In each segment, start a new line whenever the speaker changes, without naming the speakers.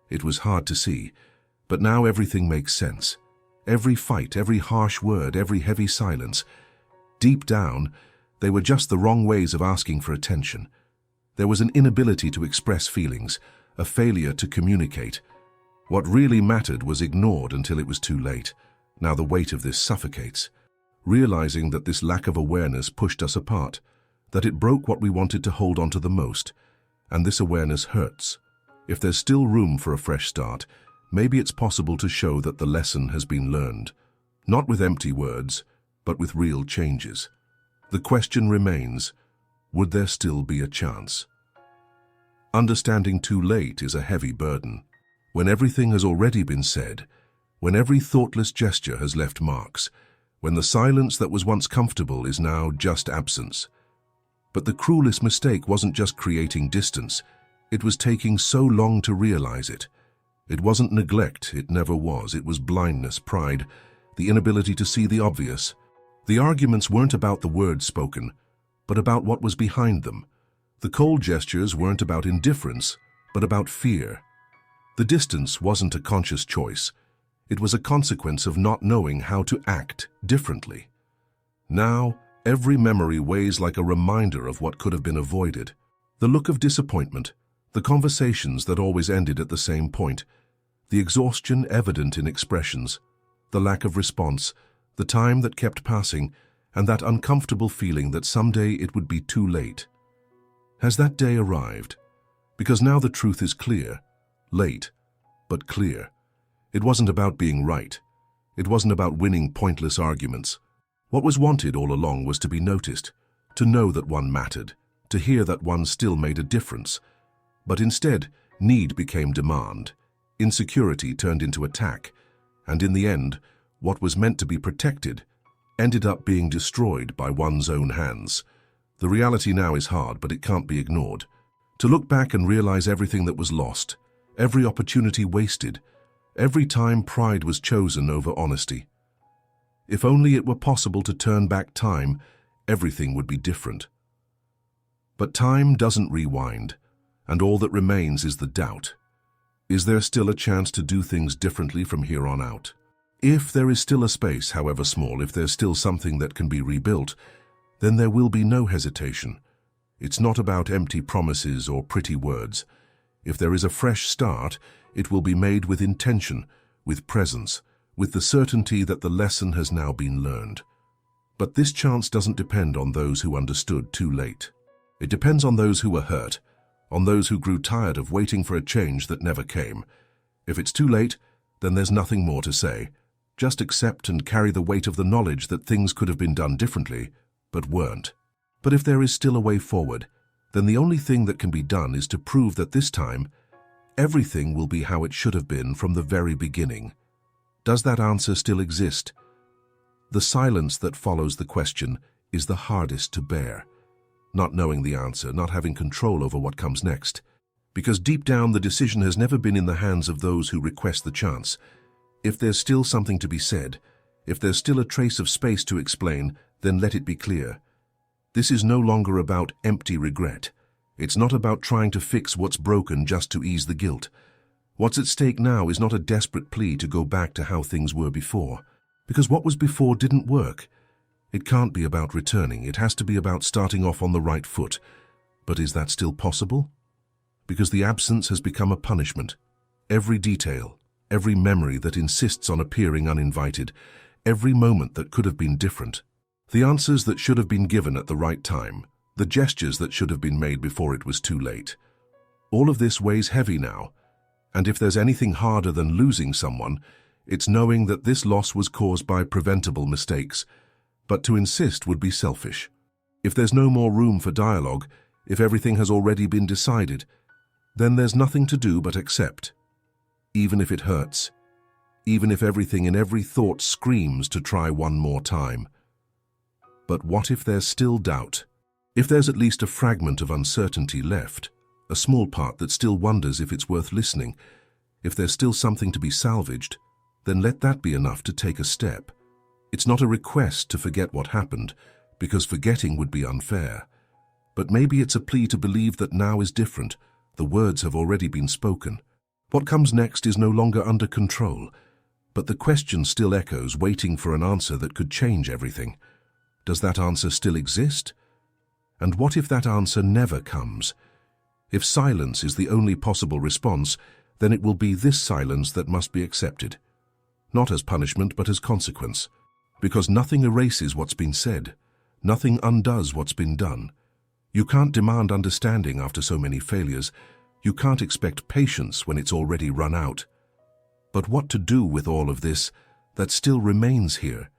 It was hard to see, but now everything makes sense. Every fight, every harsh word, every heavy silence. Deep down, they were just the wrong ways of asking for attention. There was an inability to express feelings, a failure to communicate. What really mattered was ignored until it was too late. Now the weight of this suffocates. Realizing that this lack of awareness pushed us apart, that it broke what we wanted to hold on to the most. And this awareness hurts. If there's still room for a fresh start, maybe it's possible to show that the lesson has been learned. Not with empty words, but with real changes. The question remains, would there still be a chance? Understanding too late is a heavy burden. When everything has already been said, when every thoughtless gesture has left marks, when the silence that was once comfortable is now just absence. But the cruelest mistake wasn't just creating distance, it was taking so long to realize it. It wasn't neglect, it never was. It was blindness, pride, the inability to see the obvious. The arguments weren't about the words spoken, but about what was behind them. The cold gestures weren't about indifference, but about fear. The distance wasn't a conscious choice. It was a consequence of not knowing how to act differently. Now, every memory weighs like a reminder of what could have been avoided. The look of disappointment, the conversations that always ended at the same point, the exhaustion evident in expressions, the lack of response, the time that kept passing, and that uncomfortable feeling that someday it would be too late. Has that day arrived? Because now the truth is clear. Late, but clear. It wasn't about being right. It wasn't about winning pointless arguments. What was wanted all along was to be noticed, to know that one mattered, to hear that one still made a difference. But instead, need became demand. Insecurity turned into attack, and in the end, what was meant to be protected ended up being destroyed by one's own hands. The reality now is hard, but it can't be ignored. To look back and realize everything that was lost, every opportunity wasted, every time pride was chosen over honesty. If only it were possible to turn back time, everything would be different. But time doesn't rewind, and all that remains is the doubt. Is there still a chance to do things differently from here on out? If there is still a space, however small, if there's still something that can be rebuilt, then there will be no hesitation. It's not about empty promises or pretty words. If there is a fresh start, it will be made with intention, with presence, with the certainty that the lesson has now been learned. But this chance doesn't depend on those who understood too late. It depends on those who were hurt, on those who grew tired of waiting for a change that never came. If it's too late, then there's nothing more to say. Just accept and carry the weight of the knowledge that things could have been done differently, but weren't. But if there is still a way forward, then the only thing that can be done is to prove that this time, everything will be how it should have been from the very beginning. Does that answer still exist? The silence that follows the question is the hardest to bear. Not knowing the answer, not having control over what comes next. Because deep down, the decision has never been in the hands of those who request the chance. If there's still something to be said, if there's still a trace of space to explain, then let it be clear. This is no longer about empty regret. It's not about trying to fix what's broken just to ease the guilt. What's at stake now is not a desperate plea to go back to how things were before. Because what was before didn't work. It can't be about returning. It has to be about starting off on the right foot. But is that still possible? Because the absence has become a punishment. Every detail, every memory that insists on appearing uninvited, every moment that could have been different. The answers that should have been given at the right time, the gestures that should have been made before it was too late. All of this weighs heavy now, and if there's anything harder than losing someone, it's knowing that this loss was caused by preventable mistakes, but to insist would be selfish. If there's no more room for dialogue, if everything has already been decided, then there's nothing to do but accept. Even if it hurts, even if everything in every thought screams to try one more time. But what if there's still doubt? If there's at least a fragment of uncertainty left, a small part that still wonders if it's worth listening, if there's still something to be salvaged, then let that be enough to take a step. It's not a request to forget what happened, because forgetting would be unfair. But maybe it's a plea to believe that now is different. The words have already been spoken. What comes next is no longer under control, but the question still echoes, waiting for an answer that could change everything. Does that answer still exist? And what if that answer never comes? If silence is the only possible response, then it will be this silence that must be accepted. Not as punishment, but as consequence. Because nothing erases what's been said. Nothing undoes what's been done. You can't demand understanding after so many failures. You can't expect patience when it's already run out. But what to do with all of this that still remains here?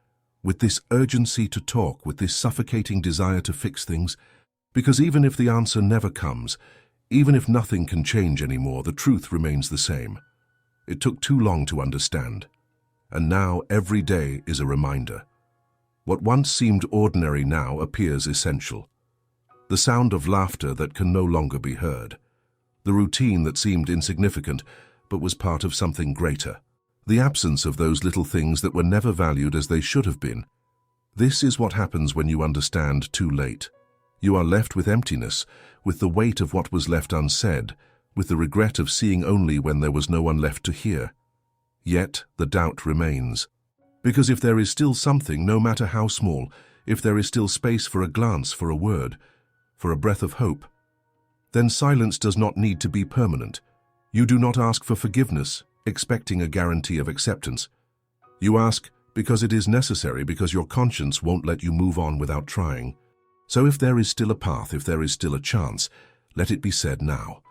With this urgency to talk, with this suffocating desire to fix things? Because even if the answer never comes, even if nothing can change anymore, the truth remains the same. It took too long to understand. And now every day is a reminder. What once seemed ordinary now appears essential. The sound of laughter that can no longer be heard. The routine that seemed insignificant but was part of something greater. The absence of those little things that were never valued as they should have been. This is what happens when you understand too late. You are left with emptiness, with the weight of what was left unsaid, with the regret of seeing only when there was no one left to hear. Yet the doubt remains. Because if there is still something, no matter how small, if there is still space for a glance, for a word, for a breath of hope, then silence does not need to be permanent. You do not ask for forgiveness, expecting a guarantee of acceptance. You ask because it is necessary, because your conscience won't let you move on without trying. So if there is still a path, if there is still a chance, let it be said now.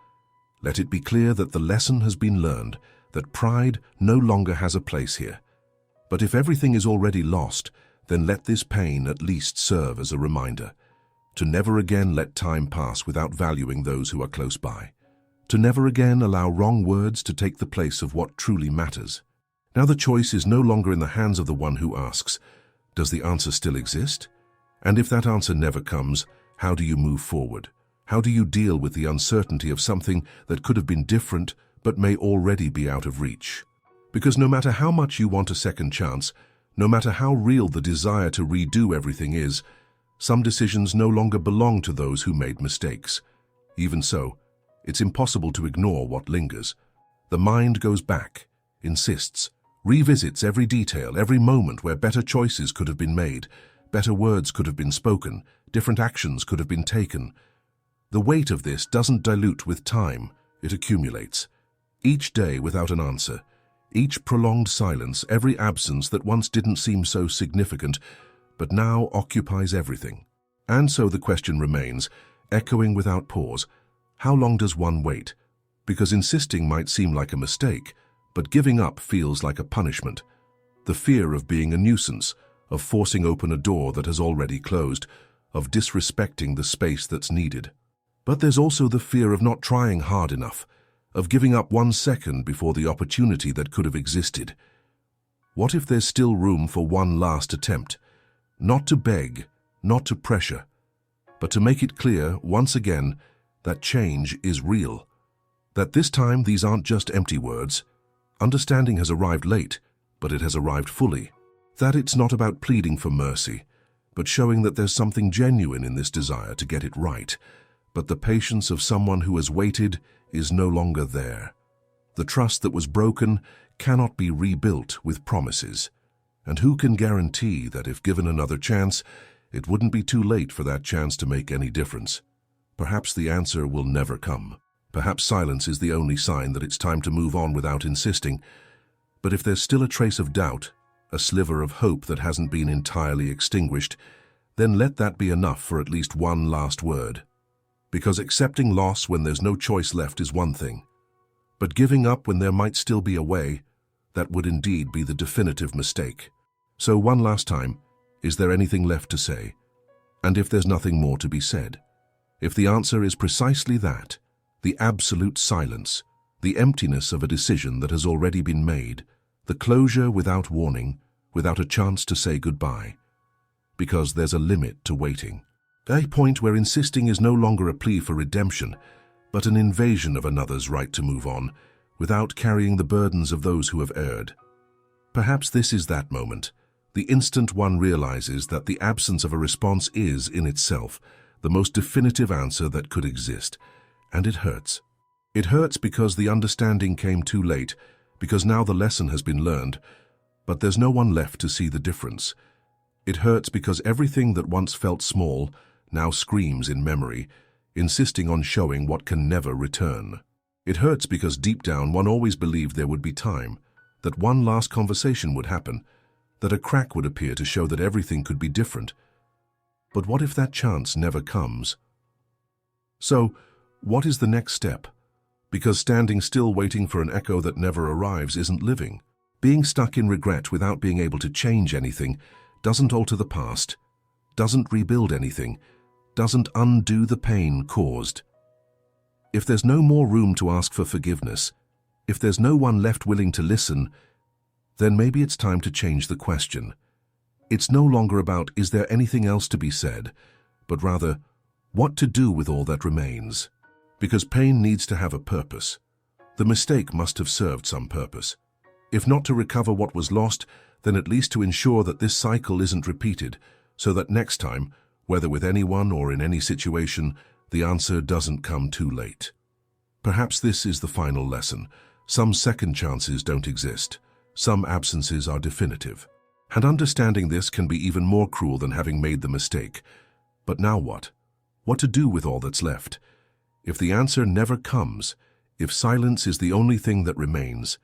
Let it be clear that the lesson has been learned, that pride no longer has a place here. But if everything is already lost, then let this pain at least serve as a reminder. To never again let time pass without valuing those who are close by. To never again allow wrong words to take the place of what truly matters. Now the choice is no longer in the hands of the one who asks, does the answer still exist? And if that answer never comes, how do you move forward? How do you deal with the uncertainty of something that could have been different but may already be out of reach? Because no matter how much you want a second chance, no matter how real the desire to redo everything is, some decisions no longer belong to those who made mistakes. Even so, it's impossible to ignore what lingers. The mind goes back, insists, revisits every detail, every moment where better choices could have been made, better words could have been spoken, different actions could have been taken. The weight of this doesn't dilute with time, it accumulates. Each day without an answer, each prolonged silence, every absence that once didn't seem so significant, but now occupies everything. And so the question remains, echoing without pause, how long does one wait? Because insisting might seem like a mistake, but giving up feels like a punishment. The fear of being a nuisance, of forcing open a door that has already closed, of disrespecting the space that's needed. But there's also the fear of not trying hard enough, of giving up 1 second before the opportunity that could have existed. What if there's still room for one last attempt? Not to beg, not to pressure, but to make it clear, once again, that change is real. That this time these aren't just empty words. Understanding has arrived late, but it has arrived fully. That it's not about pleading for mercy, but showing that there's something genuine in this desire to get it right. But the patience of someone who has waited is no longer there. The trust that was broken cannot be rebuilt with promises. And who can guarantee that if given another chance, it wouldn't be too late for that chance to make any difference? Perhaps the answer will never come. Perhaps silence is the only sign that it's time to move on without insisting. But if there's still a trace of doubt, a sliver of hope that hasn't been entirely extinguished, then let that be enough for at least one last word. Because accepting loss when there's no choice left is one thing. But giving up when there might still be a way, that would indeed be the definitive mistake. So one last time, is there anything left to say? And if there's nothing more to be said? If the answer is precisely that, the absolute silence, the emptiness of a decision that has already been made, the closure without warning, without a chance to say goodbye. Because there's a limit to waiting. A point where insisting is no longer a plea for redemption, but an invasion of another's right to move on, without carrying the burdens of those who have erred. Perhaps this is that moment, the instant one realizes that the absence of a response is, in itself, the most definitive answer that could exist, and it hurts. It hurts because the understanding came too late, because now the lesson has been learned, but there's no one left to see the difference. It hurts because everything that once felt small now screams in memory, insisting on showing what can never return. It hurts because deep down one always believed there would be time, that one last conversation would happen, that a crack would appear to show that everything could be different. But what if that chance never comes? So, what is the next step? Because standing still waiting for an echo that never arrives isn't living. Being stuck in regret without being able to change anything doesn't alter the past, doesn't rebuild anything, doesn't undo the pain caused. If there's no more room to ask for forgiveness, if there's no one left willing to listen, then maybe it's time to change the question. It's no longer about, is there anything else to be said, but rather, what to do with all that remains? Because pain needs to have a purpose. The mistake must have served some purpose. If not to recover what was lost, then at least to ensure that this cycle isn't repeated, so that next time, whether with anyone or in any situation, the answer doesn't come too late. Perhaps this is the final lesson. Some second chances don't exist. Some absences are definitive. And understanding this can be even more cruel than having made the mistake. But now what? What to do with all that's left? If the answer never comes, if silence is the only thing that remains,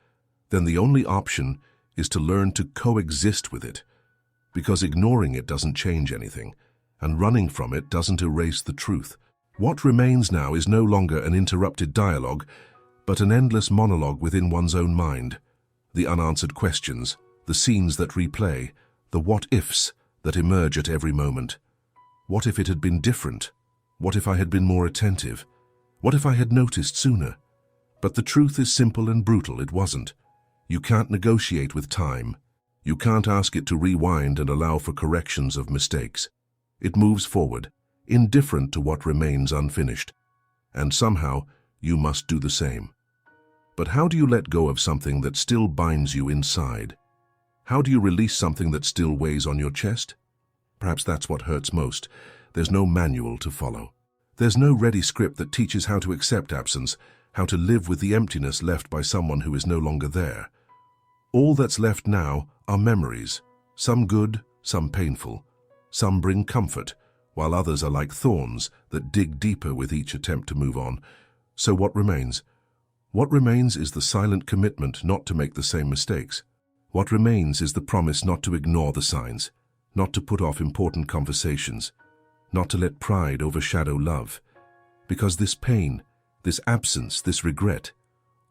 then the only option is to learn to coexist with it. Because ignoring it doesn't change anything, and running from it doesn't erase the truth. What remains now is no longer an interrupted dialogue, but an endless monologue within one's own mind. The unanswered questions, the scenes that replay, the what-ifs that emerge at every moment. What if it had been different? What if I had been more attentive? What if I had noticed sooner? But the truth is simple and brutal, it wasn't. You can't negotiate with time. You can't ask it to rewind and allow for corrections of mistakes. It moves forward, indifferent to what remains unfinished. And somehow, you must do the same. But how do you let go of something that still binds you inside? How do you release something that still weighs on your chest? Perhaps that's what hurts most. There's no manual to follow. There's no ready script that teaches how to accept absence, how to live with the emptiness left by someone who is no longer there. All that's left now are memories, some good, some painful. Some bring comfort, while others are like thorns that dig deeper with each attempt to move on. So what remains? What remains is the silent commitment not to make the same mistakes. What remains is the promise not to ignore the signs, not to put off important conversations, not to let pride overshadow love. Because this pain, this absence, this regret,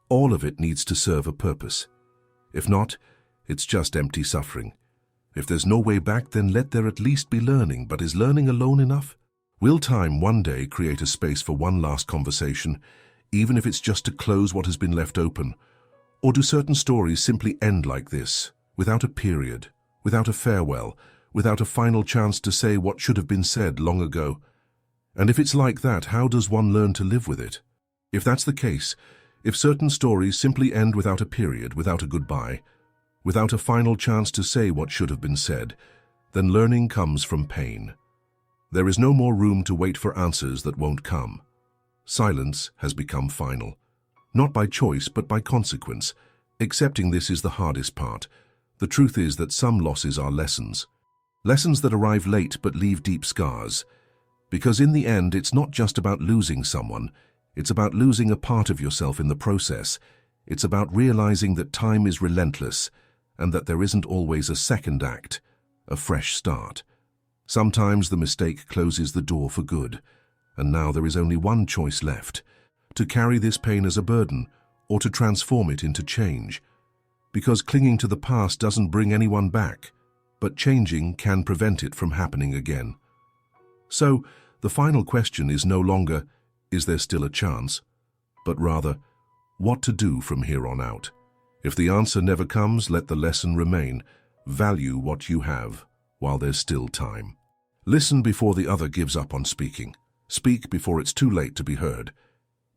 all of it needs to serve a purpose. If not, it's just empty suffering. If there's no way back, then let there at least be learning. But is learning alone enough? Will time one day create a space for one last conversation, even if it's just to close what has been left open? Or do certain stories simply end like this, without a period, without a farewell, without a final chance to say what should have been said long ago? And if it's like that, how does one learn to live with it? If that's the case, if certain stories simply end without a period, without a goodbye, without a final chance to say what should have been said, then learning comes from pain. There is no more room to wait for answers that won't come. Silence has become final, not by choice but by consequence. Accepting this is the hardest part. The truth is that some losses are lessons. Lessons that arrive late but leave deep scars. Because in the end, it's not just about losing someone, it's about losing a part of yourself in the process. It's about realizing that time is relentless and that there isn't always a second act, a fresh start. Sometimes the mistake closes the door for good, and now there is only one choice left: to carry this pain as a burden or to transform it into change. Because clinging to the past doesn't bring anyone back, but changing can prevent it from happening again. So, the final question is no longer, is there still a chance? But rather, what to do from here on out? If the answer never comes, let the lesson remain. Value what you have while there's still time. Listen before the other gives up on speaking. Speak before it's too late to be heard.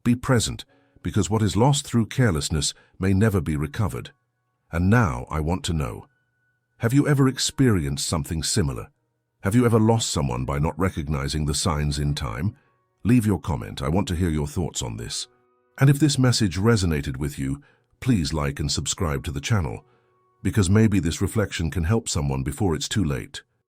Be present, because what is lost through carelessness may never be recovered. And now I want to know, have you ever experienced something similar? Have you ever lost someone by not recognizing the signs in time? Leave your comment. I want to hear your thoughts on this. And if this message resonated with you, please like and subscribe to the channel, because maybe this reflection can help someone before it's too late.